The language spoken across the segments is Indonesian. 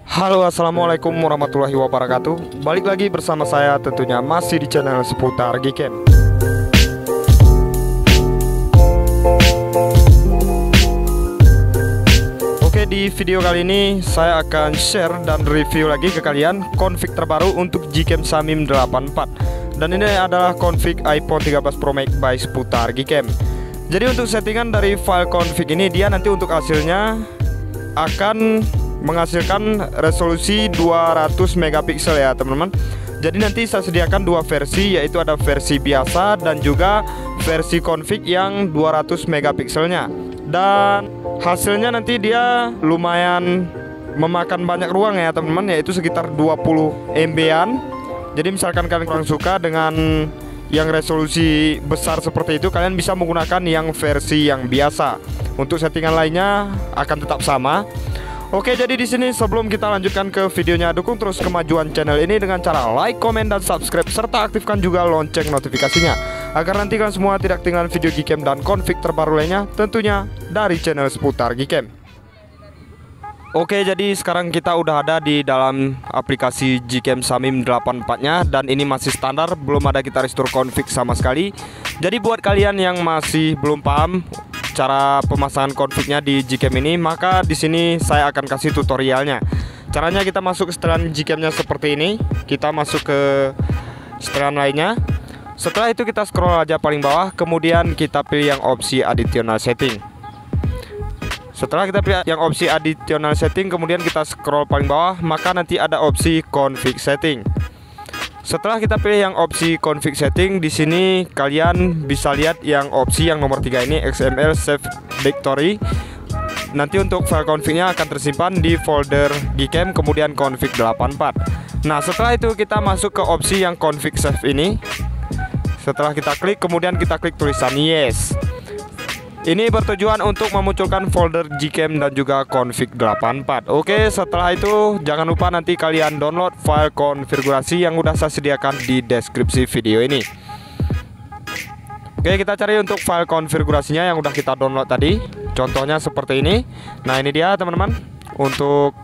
Halo, assalamualaikum warahmatullahi wabarakatuh. Balik lagi bersama saya tentunya masih di channel seputar Gcam. Oke, di video kali ini saya akan share dan review lagi ke kalian config terbaru untuk Gcam Samim 84. Dan ini adalah config iPhone 13 Pro Max by seputar Gcam. Jadi untuk settingan dari file config ini, dia nanti untuk hasilnya akan menghasilkan resolusi 200 megapiksel ya teman-teman. Jadi nanti saya sediakan dua versi, yaitu ada versi biasa dan juga versi config yang 200 megapikselnya. Dan hasilnya nanti dia lumayan memakan banyak ruang ya teman-teman, yaitu sekitar 20 MB-an. Jadi misalkan kalian kurang suka dengan yang resolusi besar seperti itu, kalian bisa menggunakan yang versi yang biasa. Untuk settingan lainnya akan tetap sama. Oke, jadi di sini sebelum kita lanjutkan ke videonya, dukung terus kemajuan channel ini dengan cara like, komen, dan subscribe, serta aktifkan juga lonceng notifikasinya agar nanti kalian semua tidak ketinggalan video Gcam dan config terbaru lainnya, tentunya dari channel seputar Gcam. Oke, jadi sekarang kita udah ada di dalam aplikasi Gcam Samim 84-nya, dan ini masih standar, belum ada kita restore config sama sekali. Jadi buat kalian yang masih belum paham cara pemasangan confignya di Gcam ini, maka di sini saya akan kasih tutorialnya. Caranya kita masuk ke setelan Gcam-nya seperti ini, kita masuk ke setelan lainnya. Setelah itu kita scroll aja paling bawah, kemudian kita pilih yang opsi additional setting. Setelah kita pilih yang opsi additional setting, kemudian kita scroll paling bawah, maka nanti ada opsi config setting. Setelah kita pilih yang opsi config setting, di sini kalian bisa lihat yang opsi yang nomor 3 ini, XML Save Directory. Nanti untuk file confignya akan tersimpan di folder Gcam, kemudian config 84. Nah, setelah itu kita masuk ke opsi yang config save ini. Setelah kita klik, kemudian kita klik tulisan yes. Ini bertujuan untuk memunculkan folder Gcam dan juga config 84. Oke, setelah itu jangan lupa nanti kalian download file konfigurasi yang udah saya sediakan di deskripsi video ini. Oke, kita cari untuk file konfigurasinya yang udah kita download tadi. Contohnya seperti ini. Nah, ini dia teman-teman untuk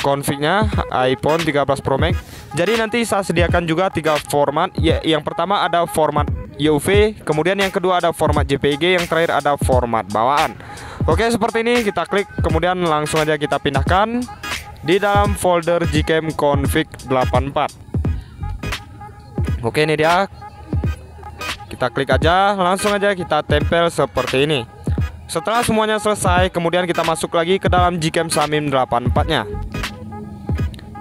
confignya iPhone 13 Pro Max. Jadi nanti saya sediakan juga 3 format. Yang pertama ada format UV, kemudian yang kedua ada format JPG, yang terakhir ada format bawaan. Oke, seperti ini kita klik, kemudian langsung aja kita pindahkan di dalam folder Gcam config 84. Oke, ini dia. Kita klik aja, langsung aja kita tempel seperti ini. Setelah semuanya selesai, kemudian kita masuk lagi ke dalam Gcam Samim 84-nya.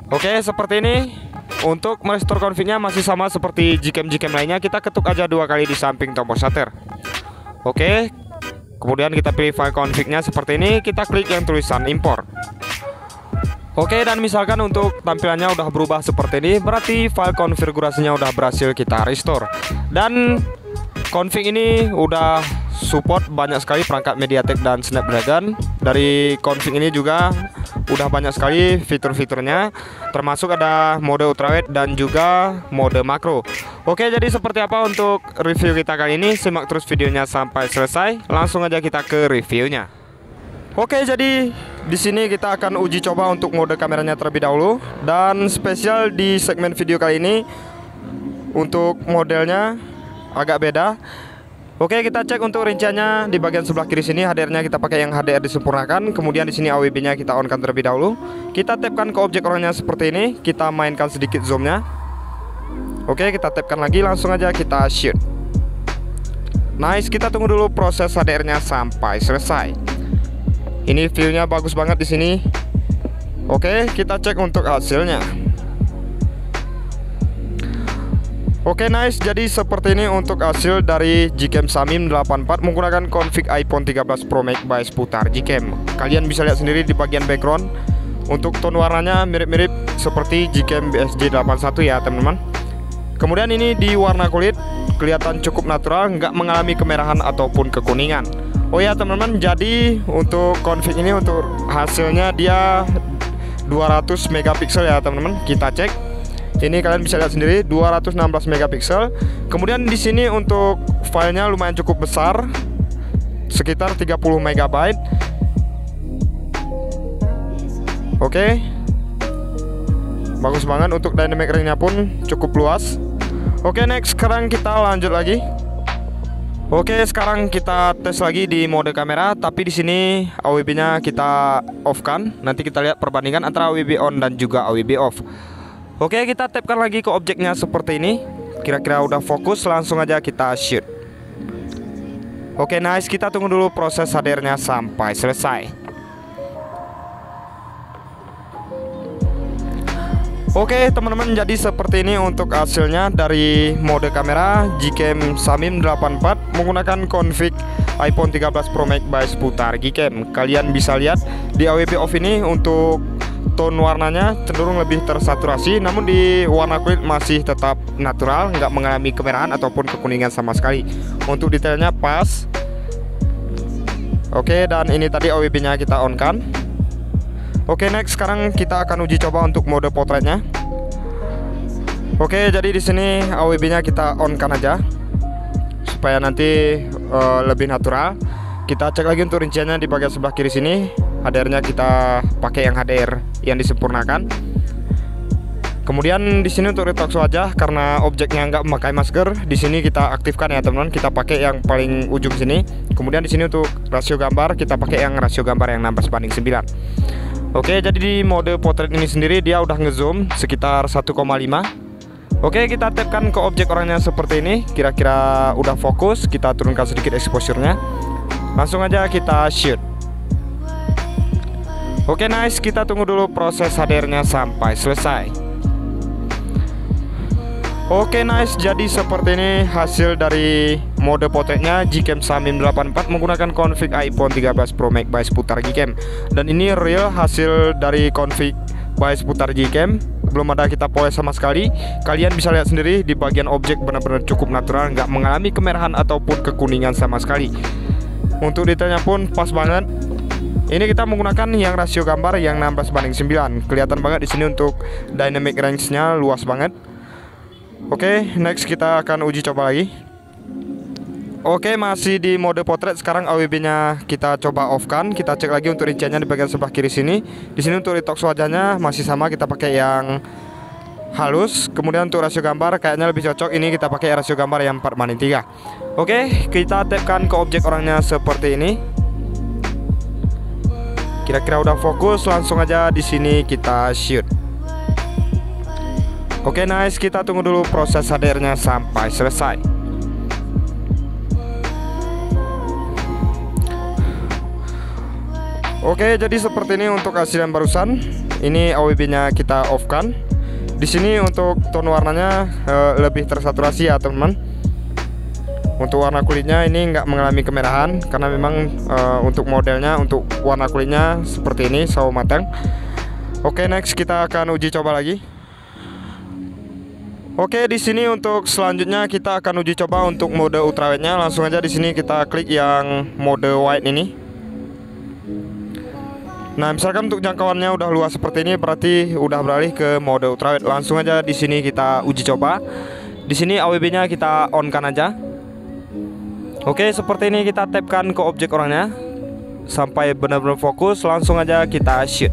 Oke, seperti ini. Untuk merestore confignya masih sama seperti Gcam lainnya, kita ketuk aja 2 kali di samping tombol shutter. Oke, kemudian kita pilih file confignya seperti ini, kita klik yang tulisan import. Oke, dan misalkan untuk tampilannya udah berubah seperti ini, berarti file konfigurasinya udah berhasil kita restore. Dan config ini udah support banyak sekali perangkat MediaTek dan Snapdragon. Dari config ini juga udah banyak sekali fitur-fiturnya, termasuk ada mode ultrawide dan juga mode makro. Oke, jadi seperti apa untuk review kita kali ini? Simak terus videonya sampai selesai. Langsung aja kita ke reviewnya. Oke, jadi di sini kita akan uji coba untuk mode kameranya terlebih dahulu. Dan spesial di segmen video kali ini, untuk modelnya agak beda. Oke, kita cek untuk rinciannya di bagian sebelah kiri sini. HDR-nya kita pakai yang HDR disempurnakan. Kemudian di sini AWB-nya kita on-kan terlebih dahulu. Kita tapkan ke objek orangnya seperti ini. Kita mainkan sedikit zoom-nya. Oke, kita tapkan lagi, langsung aja kita shoot. Nice, kita tunggu dulu proses HDR-nya sampai selesai. Ini view-nya bagus banget di sini. Oke, kita cek untuk hasilnya. Oke, nice. Jadi seperti ini untuk hasil dari Gcam Samim 84 menggunakan config iPhone 13 Pro Max by seputar Gcam. Kalian bisa lihat sendiri di bagian background. Untuk tone warnanya mirip-mirip seperti Gcam BSJ81 ya teman-teman. Kemudian ini di warna kulit kelihatan cukup natural, nggak mengalami kemerahan ataupun kekuningan. Oh ya teman-teman, jadi untuk config ini untuk hasilnya dia 200 megapiksel ya teman-teman. Kita cek. Ini kalian bisa lihat sendiri 216 megapiksel. Kemudian di sini untuk filenya lumayan cukup besar, sekitar 30 megabyte. Oke. Bagus banget, untuk dynamic range-nya pun cukup luas. Oke, next sekarang kita lanjut lagi. Oke, sekarang kita tes lagi di mode kamera, tapi di sini AWB-nya kita off-kan. Nanti kita lihat perbandingan antara AWB on dan juga AWB off. Oke, kita tapkan lagi ke objeknya seperti ini. Kira-kira udah fokus, langsung aja kita shoot. Oke, nice, kita tunggu dulu proses HDR-nya sampai selesai. Oke teman-teman, jadi seperti ini untuk hasilnya dari mode kamera Gcam Samim 84 menggunakan config iPhone 13 Pro Max by Sputar Gcam. Kalian bisa lihat di AWB off ini untuk tone warnanya cenderung lebih tersaturasi, namun di warna kulit masih tetap natural, nggak mengalami kemerahan ataupun kekuningan sama sekali. Untuk detailnya pas. Oke, dan ini tadi AWB-nya kita on kan. Oke, next sekarang kita akan uji coba untuk mode potretnya. Oke, jadi di sini AWB-nya kita on kan aja supaya nanti lebih natural. Kita cek lagi untuk rinciannya di bagian sebelah kiri sini. HDR-nya kita pakai yang HDR yang disempurnakan. Kemudian di sini untuk retox wajah, karena objeknya nggak memakai masker, di sini kita aktifkan ya teman-teman. Kita pakai yang paling ujung sini. Kemudian di sini untuk rasio gambar kita pakai yang rasio gambar yang 16:9. Oke, jadi di mode potret ini sendiri dia udah ngezoom sekitar 1,5. Oke, kita tapkan ke objek orangnya seperti ini. Kira-kira udah fokus, kita turunkan sedikit exposure-nya. Langsung aja kita shoot. Oke, nice, kita tunggu dulu proses HDR-nya sampai selesai. Oke, nice, jadi seperti ini hasil dari mode potretnya Gcam Samim 84 menggunakan config iPhone 13 Pro Max by Sputar Gcam. Dan ini real hasil dari config by Sputar Gcam, belum ada kita poles sama sekali. Kalian bisa lihat sendiri di bagian objek benar-benar cukup natural, nggak mengalami kemerahan ataupun kekuningan sama sekali. Untuk detailnya pun pas banget. Ini kita menggunakan yang rasio gambar yang 16:9. Kelihatan banget di sini untuk dynamic range-nya luas banget. Oke, next kita akan uji coba lagi. Oke, masih di mode potret. Sekarang AWB-nya kita coba off kan. Kita cek lagi untuk rinciannya di bagian sebelah kiri sini. Di sini untuk detox wajahnya masih sama, kita pakai yang halus. Kemudian untuk rasio gambar kayaknya lebih cocok ini kita pakai rasio gambar yang 4:3. Oke, kita tapkan ke objek orangnya seperti ini. Kira-kira udah fokus, langsung aja di sini kita shoot. Oke, nice, kita tunggu dulu proses HDR-nya sampai selesai. Oke, jadi seperti ini untuk hasil yang barusan. Ini AWB-nya kita off kan. Di sini untuk tone warnanya lebih tersaturasi ya teman-teman. Untuk warna kulitnya ini nggak mengalami kemerahan karena memang untuk modelnya, untuk warna kulitnya seperti ini, sawo matang. Oke, next kita akan uji coba lagi. Oke, di sini untuk selanjutnya kita akan uji coba untuk mode ultrawide-nya. Langsung aja di sini kita klik yang mode wide ini. Nah, misalkan untuk jangkauannya udah luas seperti ini, berarti udah beralih ke mode ultrawide. Langsung aja di sini kita uji coba. Di sini AWB-nya kita on kan aja. Oke, seperti ini kita tapkan ke objek orangnya sampai benar-benar fokus. Langsung aja kita shoot.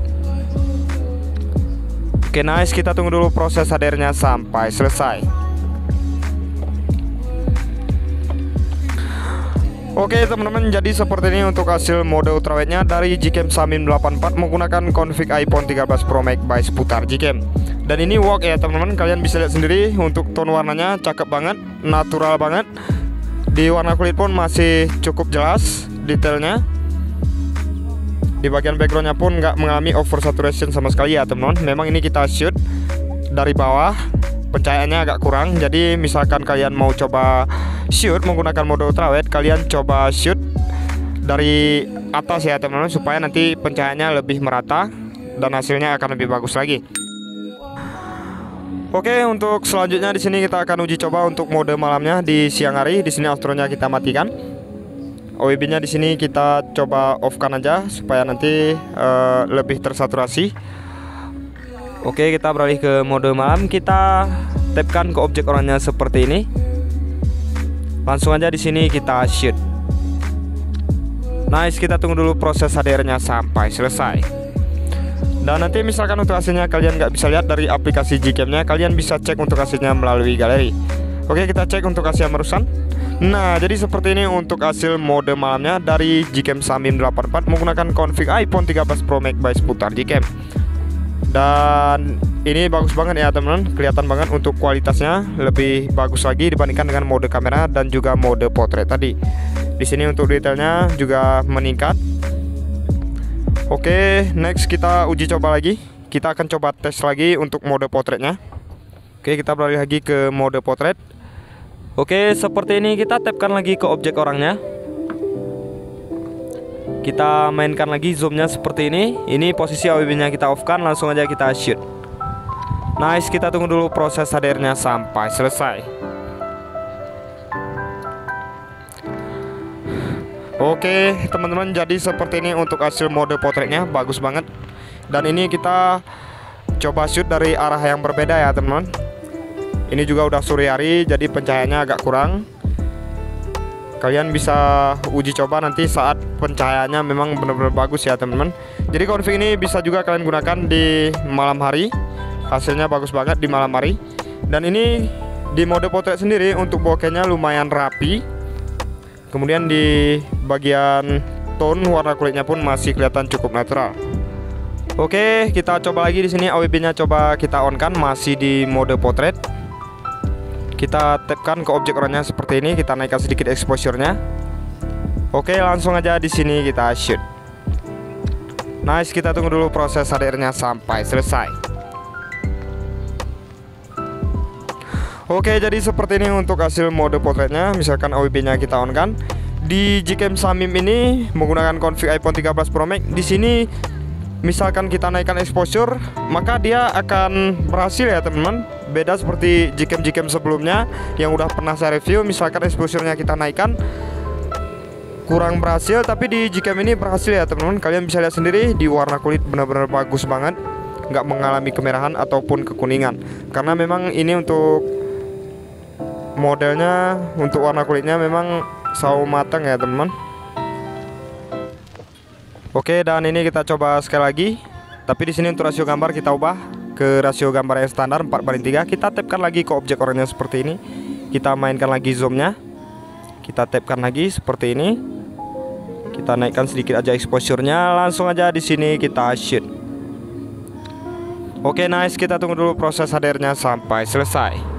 Oke, nice, kita tunggu dulu proses HDR-nya sampai selesai. Oke teman-teman, jadi seperti ini untuk hasil mode ultrawide-nya dari Gcam Samim 84 menggunakan config iPhone 13 Pro Max by Sputar Gcam. Dan ini work ya teman-teman, kalian bisa lihat sendiri untuk tone warnanya cakep banget, natural banget. Di warna kulit pun masih cukup jelas detailnya. Di bagian backgroundnya pun nggak mengalami oversaturation sama sekali ya teman-teman. Memang ini kita shoot dari bawah, pencahayaannya agak kurang. Jadi misalkan kalian mau coba shoot menggunakan mode ultrawide, kalian coba shoot dari atas ya teman-teman, supaya nanti pencahayaannya lebih merata dan hasilnya akan lebih bagus lagi. Oke, untuk selanjutnya di sini kita akan uji coba untuk mode malamnya di siang hari. Di sini astronya kita matikan. AWB-nya di sini kita coba off kan aja supaya nanti lebih tersaturasi. Oke, kita beralih ke mode malam. Kita tapkan ke objek orangnya seperti ini. Langsung aja di sini kita shoot. Nice, kita tunggu dulu proses HDR-nya sampai selesai. Dan nanti misalkan untuk hasilnya kalian nggak bisa lihat dari aplikasi Gcam-nya, kalian bisa cek untuk hasilnya melalui galeri. Oke, kita cek untuk hasil yang barusan. Nah, jadi seperti ini untuk hasil mode malamnya dari Gcam Samim 84 menggunakan config iPhone 13 Pro Max by Seputar Gcam. Dan ini bagus banget ya teman-teman, kelihatan banget untuk kualitasnya lebih bagus lagi dibandingkan dengan mode kamera dan juga mode potret tadi. Di sini untuk detailnya juga meningkat. Oke, next kita uji coba lagi. Kita akan coba tes lagi untuk mode potretnya. Oke, kita beralih lagi ke mode potret. Oke, seperti ini kita tapkan lagi ke objek orangnya. Kita mainkan lagi zoomnya seperti ini. Ini posisi AWB-nya kita off kan, langsung aja kita shoot. Nice, kita tunggu dulu proses HDR-nya sampai selesai. Oke teman-teman, jadi seperti ini untuk hasil mode potretnya, bagus banget. Dan ini kita coba shoot dari arah yang berbeda ya teman-teman. Ini juga udah sore hari, jadi pencahayaannya agak kurang. Kalian bisa uji coba nanti saat pencahayaannya memang benar-benar bagus ya teman-teman. Jadi config ini bisa juga kalian gunakan di malam hari. Hasilnya bagus banget di malam hari. Dan ini di mode potret sendiri untuk bokehnya lumayan rapi. Kemudian di bagian tone warna kulitnya pun masih kelihatan cukup natural. Oke, kita coba lagi di sini AWB-nya coba kita on kan, masih di mode potret. Kita tapkan ke objek orangnya seperti ini, kita naikkan sedikit exposure-nya. Oke, langsung aja di sini kita shoot. Nice, kita tunggu dulu proses HDR-nya sampai selesai. Oke, jadi seperti ini untuk hasil mode potretnya. Misalkan AWB-nya kita on kan. Di Gcam Samim ini menggunakan config iPhone 13 Pro Max. Di sini misalkan kita naikkan exposure, maka dia akan berhasil ya teman-teman. Beda seperti Gcam sebelumnya yang udah pernah saya review, misalkan exposure-nya kita naikkan kurang berhasil, tapi di Gcam ini berhasil ya teman-teman. Kalian bisa lihat sendiri di warna kulit benar-benar bagus banget, nggak mengalami kemerahan ataupun kekuningan. Karena memang ini untuk modelnya, untuk warna kulitnya memang sawo matang ya teman-teman. Oke, dan ini kita coba sekali lagi. Tapi di sini untuk rasio gambar kita ubah ke rasio gambar yang standar 4:3. Kita tapkan lagi ke objek orangnya seperti ini. Kita mainkan lagi zoomnya. Kita tapkan lagi seperti ini. Kita naikkan sedikit aja exposure-nya. Langsung aja di sini kita shoot. Oke, nice. Kita tunggu dulu proses HDR-nya sampai selesai.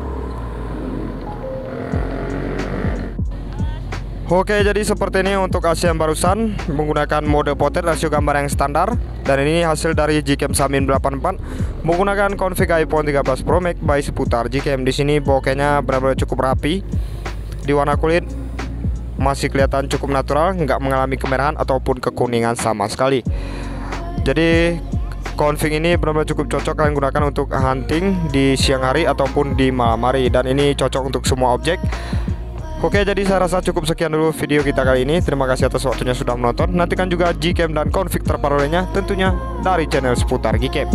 Oke, jadi seperti ini untuk hasil yang barusan menggunakan mode potret rasio gambar yang standar. Dan ini hasil dari Gcam Samim 84 menggunakan config iPhone 13 Pro Max by Seputar Gcam. Di sini bokehnya benar-benar cukup rapi. Di warna kulit masih kelihatan cukup natural, nggak mengalami kemerahan ataupun kekuningan sama sekali. Jadi config ini benar-benar cukup cocok kalian gunakan untuk hunting di siang hari ataupun di malam hari. Dan ini cocok untuk semua objek. Oke, jadi saya rasa cukup sekian dulu video kita kali ini. Terima kasih atas waktunya sudah menonton. Nantikan juga Gcam dan config terbaru lainnya tentunya dari channel Seputar Gcam.